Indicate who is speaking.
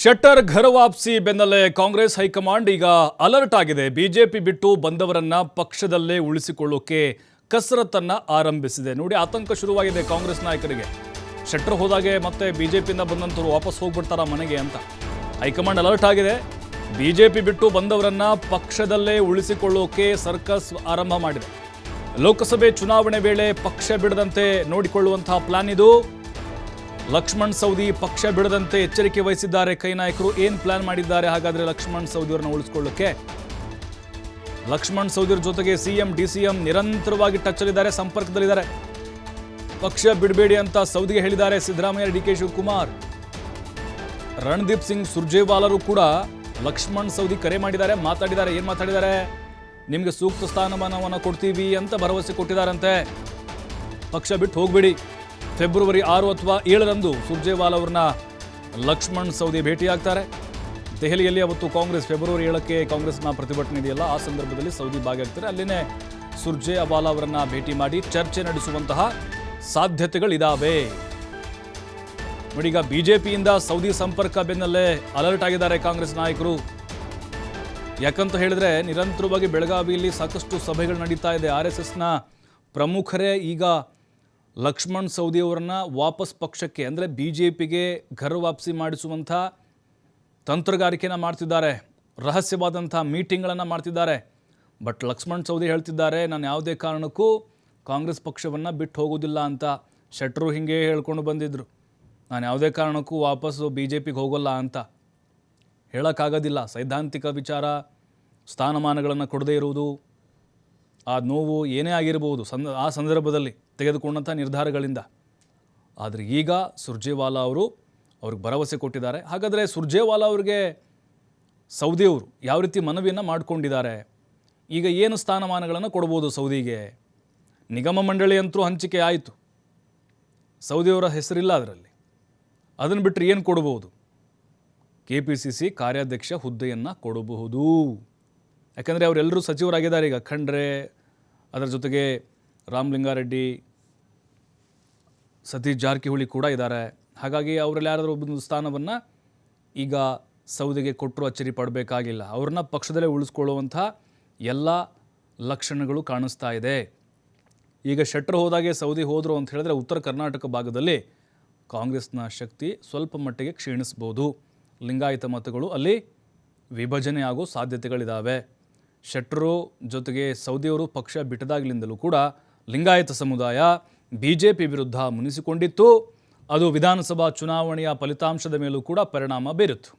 Speaker 1: ಶೆಟ್ಟರ್ ಘರ ವಾಪಸಿ ಬೆನ್ನಲ್ಲೇ ಕಾಂಗ್ರೆಸ್ ಹೈಕಮಾಂಡ್ ಈಗ ಅಲರ್ಟ್ ಆಗಿದೆ. ಬಿಜೆಪಿ ಬಿಟ್ಟು ಬಂದವರನ್ನ ಪಕ್ಷದಲ್ಲೇ ಉಳಿಸಿಕೊಳ್ಳೋಕೆ ಕಸರತ್ತನ್ನ ಆರಂಭಿಸಿದೆ. ನೋಡಿ, ಆತಂಕ ಶುರುವಾಗಿದೆ ಕಾಂಗ್ರೆಸ್ ನಾಯಕರಿಗೆ. ಶೆಟ್ಟರ್ ಹೋದಾಗೆ ಮತ್ತೆ ಬಿಜೆಪಿಯಿಂದ ಬಂದಂತವರು ವಾಪಸ್ ಹೋಗ್ಬಿಡ್ತಾರ ಮನೆಗೆ ಅಂತ ಹೈಕಮಾಂಡ್ ಅಲರ್ಟ್ ಆಗಿದೆ. ಬಿಜೆಪಿ ಬಿಟ್ಟು ಬಂದವರನ್ನ ಪಕ್ಷದಲ್ಲೇ ಉಳಿಸಿಕೊಳ್ಳೋಕೆ ಸರ್ಕಸ್ ಆರಂಭ ಮಾಡಿದೆ. ಲೋಕಸಭೆ ಚುನಾವಣೆ ವೇಳೆ ಪಕ್ಷ ಬಿಡದಂತೆ ನೋಡಿಕೊಳ್ಳುವಂತಹ ಪ್ಲಾನ್ ಇದು. ಲಕ್ಷ್ಮಣ್ ಸವದಿ ಪಕ್ಷ ಬಿಡದಂತೆ ಎಚ್ಚರಿಕೆ ವಹಿಸಿದ್ದಾರೆ ಕೈ ನಾಯಕರು. ಏನು ಪ್ಲಾನ್ ಮಾಡಿದ್ದಾರೆ ಹಾಗಾದ್ರೆ ಲಕ್ಷ್ಮಣ್ ಸವದಿಯವರನ್ನ ಉಳಿಸಿಕೊಳ್ಳಕ್ಕೆ? ಲಕ್ಷ್ಮಣ್ ಸವದಿಯವರ ಜೊತೆಗೆ ಸಿಎಂ ಡಿಸಿಎಂ ನಿರಂತರವಾಗಿ ಟಚ್ ಅಲ್ಲಿದ್ದಾರೆ, ಸಂಪರ್ಕದಲ್ಲಿದ್ದಾರೆ. ಪಕ್ಷ ಬಿಡಬೇಡಿ ಅಂತ ಸವದಿಗೆ ಹೇಳಿದ್ದಾರೆ ಸಿದ್ದರಾಮಯ್ಯ, ಡಿಕೆ ಶಿವಕುಮಾರ್. ರಣದೀಪ್ ಸಿಂಗ್ ಸುರ್ಜೇವಾಲರು ಕೂಡ ಲಕ್ಷ್ಮಣ್ ಸವದಿ ಕರೆ ಮಾಡಿದ್ದಾರೆ, ಮಾತಾಡಿದ್ದಾರೆ. ಏನು ಮಾತಾಡಿದ್ದಾರೆ? ನಿಮಗೆ ಸೂಕ್ತ ಸ್ಥಾನಮಾನವನ್ನು ಕೊಡ್ತೀವಿ ಅಂತ ಭರವಸೆ ಕೊಟ್ಟಿದ್ದಾರಂತೆ. ಪಕ್ಷ ಬಿಟ್ಟು ಹೋಗ್ಬೇಡಿ. ಫೆಬ್ರವರಿ 6 ಅಥವಾ 7ರಂದು ಸುರ್ಜೇವಾಲಾ ಅವರನ್ನ ಲಕ್ಷ್ಮಣ್ ಸವದಿ ಭೇಟಿಯಾಗ್ತಾರೆ. ದೆಹಲಿಯಲ್ಲಿ ಅವತ್ತು ಕಾಂಗ್ರೆಸ್ ಫೆಬ್ರವರಿ 7ಕ್ಕೆ ಕಾಂಗ್ರೆಸ್ನ ಪ್ರತಿಭಟನೆ ಇದೆಯಲ್ಲ, ಆ ಸಂದರ್ಭದಲ್ಲಿ ಸವದಿ ಭಾಗಿಯಾಗ್ತಾರೆ. ಅಲ್ಲಿನೇ ಸುರ್ಜೇವಾಲಾ ಅವರನ್ನ ಭೇಟಿ ಮಾಡಿ ಚರ್ಚೆ ನಡೆಸುವಂತಹ ಸಾಧ್ಯತೆಗಳಿದಾವೆ. ನೋಡಿ, ಈಗ ಬಿಜೆಪಿಯಿಂದ ಸೌದಿ ಸಂಪರ್ಕ ಬೆನ್ನಲ್ಲೇ ಅಲರ್ಟ್ ಆಗಿದ್ದಾರೆ ಕಾಂಗ್ರೆಸ್ ನಾಯಕರು. ಯಾಕಂತ ಹೇಳಿದ್ರೆ ನಿರಂತರವಾಗಿ ಬೆಳಗಾವಿಯಲ್ಲಿ ಸಾಕಷ್ಟು ಸಭೆಗಳು ನಡೀತಾ ಇದೆ. RSSನ ಪ್ರಮುಖರೇ ಈಗ ಲಕ್ಷ್ಮಣ್ ಸವದಿ ಅವರನ್ನ ವಾಪಸ್ ಪಕ್ಷಕ್ಕೆ ಅಂದರೆ ಬಿಜೆಪಿಗೆ ಘರ ವಾಪಸಿ ಮಾಡಿಸುವಂಥ ತಂತ್ರಗಾರಿಕೆಯನ್ನು ಮಾಡ್ತಿದ್ದಾರೆ. ರಹಸ್ಯವಾದಂಥ ಮೀಟಿಂಗ್ಗಳನ್ನು ಮಾಡ್ತಿದ್ದಾರೆ. ಬಟ್ ಲಕ್ಷ್ಮಣ್ ಸವದಿ ಹೇಳ್ತಿದ್ದಾರೆ, ನಾನು ಯಾವುದೇ ಕಾರಣಕ್ಕೂ ಕಾಂಗ್ರೆಸ್ ಪಕ್ಷವನ್ನು ಬಿಟ್ಟು ಹೋಗೋದಿಲ್ಲ ಅಂತ. ಶೆಟ್ಟರು ಹಿಂಗೆ ಹೇಳ್ಕೊಂಡು ಬಂದಿದ್ದರು, ನಾನು ಯಾವುದೇ ಕಾರಣಕ್ಕೂ ವಾಪಸ್ಸು BJPಗೆ ಹೋಗೋಲ್ಲ ಅಂತ. ಹೇಳೋಕ್ಕಾಗೋದಿಲ್ಲ. ಸೈದ್ಧಾಂತಿಕ ವಿಚಾರ, ಸ್ಥಾನಮಾನಗಳನ್ನು ಕೊಡದೇ ಇರುವುದು, ಆ ನೋವು ಏನೇ ಆಗಿರ್ಬೋದು ಆ ಸಂದರ್ಭದಲ್ಲಿ ತೆಗೆದುಕೊಂಡಂಥ ನಿರ್ಧಾರಗಳಿಂದ. ಆದರೆ ಈಗ ಸುರ್ಜೇವಾಲಾ ಅವರು ಅವ್ರಿಗೆ ಭರವಸೆ ಕೊಟ್ಟಿದ್ದಾರೆ. ಹಾಗಾದರೆ ಸುರ್ಜೇವಾಲಾ ಅವರಿಗೆ ಸೌದಿಯವರು ಯಾವ ರೀತಿ ಮನವಿಯನ್ನು ಮಾಡಿಕೊಂಡಿದ್ದಾರೆ? ಈಗ ಏನು ಸ್ಥಾನಮಾನಗಳನ್ನು ಕೊಡ್ಬೋದು ಸೌದಿಗೆ? ನಿಗಮ ಮಂಡಳಿ ಅಂತೂ ಹಂಚಿಕೆ ಆಯಿತು, ಸೌದಿಯವರ ಹೆಸರಿಲ್ಲ ಅದರಲ್ಲಿ. ಅದನ್ನು ಬಿಟ್ಟರೆ ಏನು ಕೊಡಬಹುದು? KPCC ಕಾರ್ಯಾಧ್ಯಕ್ಷ ಹುದ್ದೆಯನ್ನು ಕೊಡಬಹುದು. ಯಾಕಂದರೆ ಅವರೆಲ್ಲರೂ ಸಚಿವರಾಗಿದ್ದಾರೆ ಈಗ. ಖಂಡ್ರೆ, ಅದರ ಜೊತೆಗೆ ರಾಮಲಿಂಗಾರೆಡ್ಡಿ, ಸತೀಶ್ ಜಾರಕಿಹೊಳಿ ಕೂಡ ಇದ್ದಾರೆ. ಹಾಗಾಗಿ ಅವರಲ್ಲಿ ಯಾರಾದರೂ ಒಬ್ಬೊಂದು ಸ್ಥಾನವನ್ನು ಈಗ ಸೌದಿಗೆ ಕೊಟ್ಟರು ಅಚ್ಚರಿ ಪಡಬೇಕಾಗಿಲ್ಲ. ಅವ್ರನ್ನ ಪಕ್ಷದಲ್ಲೇ ಉಳಿಸ್ಕೊಳ್ಳುವಂಥ ಎಲ್ಲ ಲಕ್ಷಣಗಳು ಕಾಣಿಸ್ತಾ ಇದೆ. ಈಗ ಶೆಟ್ಟರ್ ಹೋದಾಗೆ ಸೌದಿ ಹೋದರು ಅಂತ ಹೇಳಿದ್ರೆ ಉತ್ತರ ಕರ್ನಾಟಕ ಭಾಗದಲ್ಲಿ ಕಾಂಗ್ರೆಸ್ನ ಶಕ್ತಿ ಸ್ವಲ್ಪ ಮಟ್ಟಿಗೆ ಕ್ಷೀಣಿಸ್ಬೋದು. ಲಿಂಗಾಯತ ಮತಗಳು ಅಲ್ಲಿ ವಿಭಜನೆ ಆಗೋ ಸಾಧ್ಯತೆಗಳಿದ್ದಾವೆ. ಶೆಟ್ಟರು ಜೊತೆಗೆ ಸೌದಿಯವರು ಪಕ್ಷ ಬಿಟ್ಟದಾಗಲಿಂದಲೂ ಕೂಡ ಲಿಂಗಾಯತ ಸಮುದಾಯ BJP ವಿರುದ್ಧ ಮುನಿಸಿಕೊಂಡಿತ್ತು. ಅದು ವಿಧಾನಸಭಾ ಚುನಾವಣೆಯ ಫಲಿತಾಂಶದ ಮೇಲೂ ಕೂಡ ಪರಿಣಾಮ ಬೀರಿತು.